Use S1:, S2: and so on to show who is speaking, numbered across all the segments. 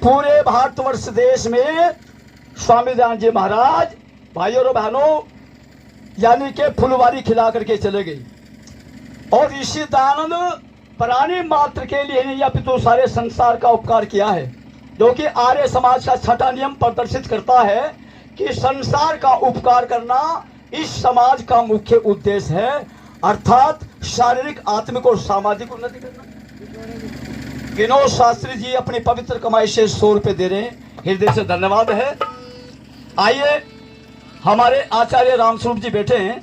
S1: पूरे भारतवर्ष देश में स्वामी दयानंद जी महाराज भाइयों और बहनों यानी के फुलवारी खिला करके चले गए। और ऋषि दयानंद प्राणी मात्र के लिए नहीं अपितु सारे संसार का उपकार किया है, जो कि आर्य समाज का छठा नियम प्रदर्शित करता है कि संसार का उपकार करना इस समाज का मुख्य उद्देश्य है, अर्थात शारीरिक, आत्मिक और सामाजिक उन्नति करना। विनोद शास्त्री जी अपनी पवित्र कमाई से 100 रुपये दे रहे हैं, हृदय से धन्यवाद है। आइए हमारे आचार्य रामस्वरूप जी बैठे हैं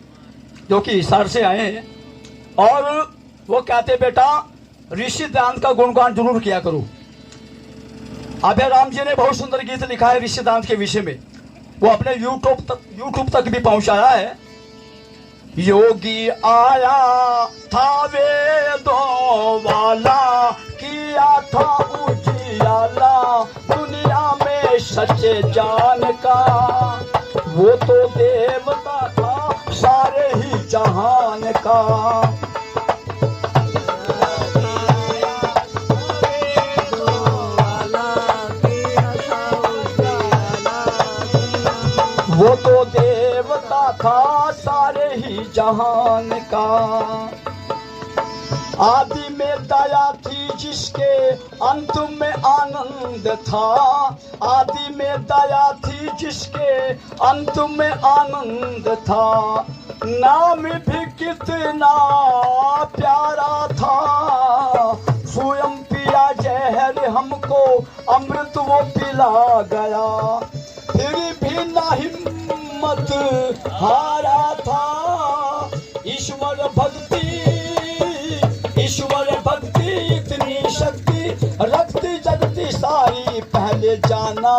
S1: जो कि हिसार से आए हैं, और वो कहते बेटा ऋषि दयानंद का गुणगान जरूर किया करो। अभय राम जी ने बहुत सुंदर गीत लिखा है ऋषि दयानंद के विषय में, वो अपने यूट्यूब तक भी पहुंचाया है। योगी आया था वेदों वाला, किया था उजियाला दुनिया में सच्चे जान का, वो तो देवता था सारे ही जहान का। वो तो देवता था सारे ही जहान का। आदि में दया थी जिसके अंत में आनंद था, आदि में दया थी जिसके अंत में आनंद था। नाम भी कितना प्यारा था, स्वयं पिया जहर हमको अमृत वो पिला गया, फिर भी ना हिम्मत हारा था। ईश्वर भक्ति इतनी शक्ति रखती जगती सारी, पहले जाना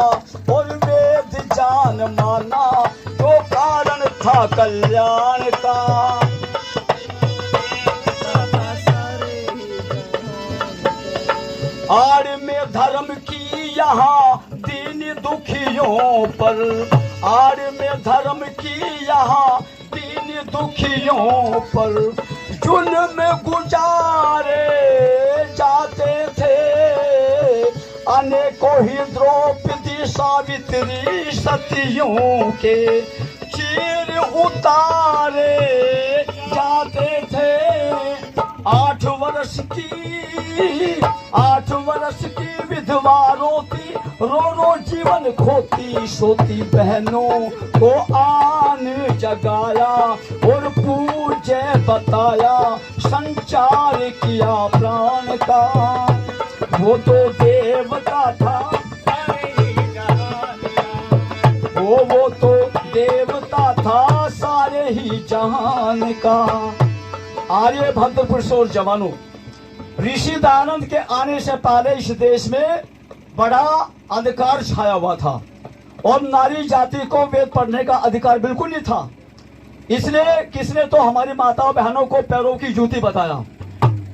S1: और वेद जान माना, तो कारण था कल्याण का। आड़ में धर्म की यहाँ दीन दुखियों पर, आड़ में धर्म की यहाँ दीन दुखियों पर, जुल्म गुजारे जाते थे अनेकों ही द्रौपदी सावित्री सतियों के, चीर उतारे जाते थे। 8 वर्ष की विधवा रोती, रो जीवन खोती, सोती बहनों को आन जगाया, और पूजे बताया, संचार किया प्राण का। वो तो देवता था, वो तो देवता था सारे ही जहान का। आर्य भक्त पुरुष और जवानों, ऋषि दयानंद के आने से पहले इस देश में बड़ा अंधकार छाया हुआ था, और नारी जाति को वेद पढ़ने का अधिकार बिल्कुल नहीं था। इसलिए किसने तो हमारी माताओं बहनों को पैरों की जूती बताया,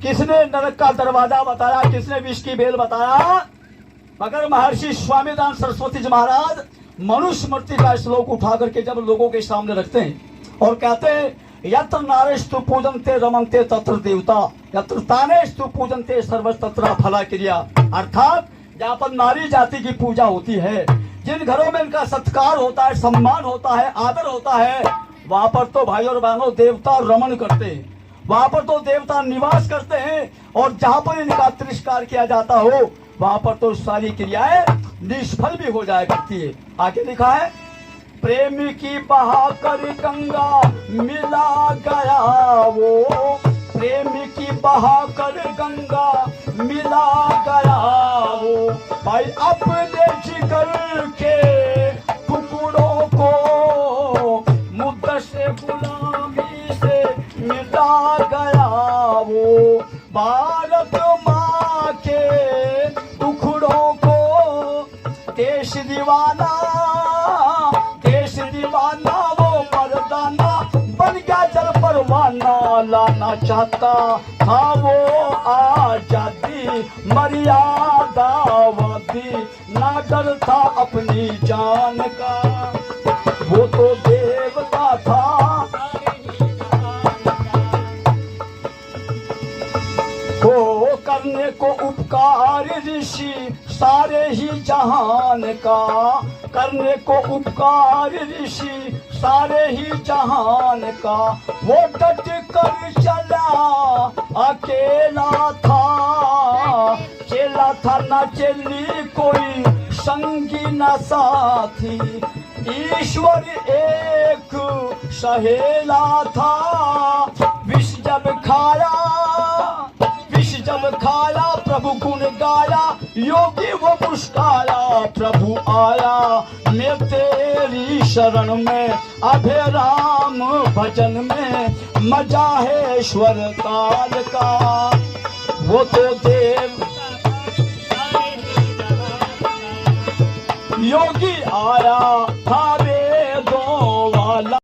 S1: किसने नरक का दरवाजा बताया, किसने विष की बेल बताया, मगर महर्षि स्वामी दयानंद सरस्वती जी महाराज मनुस्मृति का श्लोक उठा करके जब लोगों के सामने रखते हैं और कहते हैं, यत्र नारेस्तु पूजन्ते रमन्ते तत्र देवता, यत्र तानेस्तु पूजन्ते सर्व तत्र फला क्रिया। अर्थात जहाँ पर नारी जाति की पूजा होती है, जिन घरों में इनका सत्कार होता है, सम्मान होता है, आदर होता है, वहाँ पर तो भाई और बहनों देवता रमन करते हैं, वहाँ पर तो देवता निवास करते हैं। और जहाँ पर इनका तिरस्कार किया जाता हो, वहाँ पर तो सारी क्रियाएं निष्फल भी हो जाया करती है। आगे लिखा है, प्रेम की बहाकर गंगा मिला गया वो, प्रेम की बहाकर गंगा मिला गया वो, भाई अपने जिगर के टुकड़ों को मुद्दा से गुलामी से मिटा गया वो, भारत माँ के टुकड़ों को देश दीवाना वो मर्दाना बन गया, जल परवाना लाना चाहता था वो आजादी, मर्यादावादी ना डर था अपनी जान का। वो तो देवता था, को करने को उपकार ऋषि सारे ही जहान का, करने को उपकार ऋषि सारे ही जहान का। वो डट कर चला अकेला था, चेला था न चेली कोई संगी न साथी, ईश्वर एक सहेला था। विष जब खाया प्रभु गुण गाया, योगी वो मुस्काया प्रभु आया। मैं तेरी शरण में अभय राम भजन में, मजा है स्वर काल का। वो तो देव योगी आया था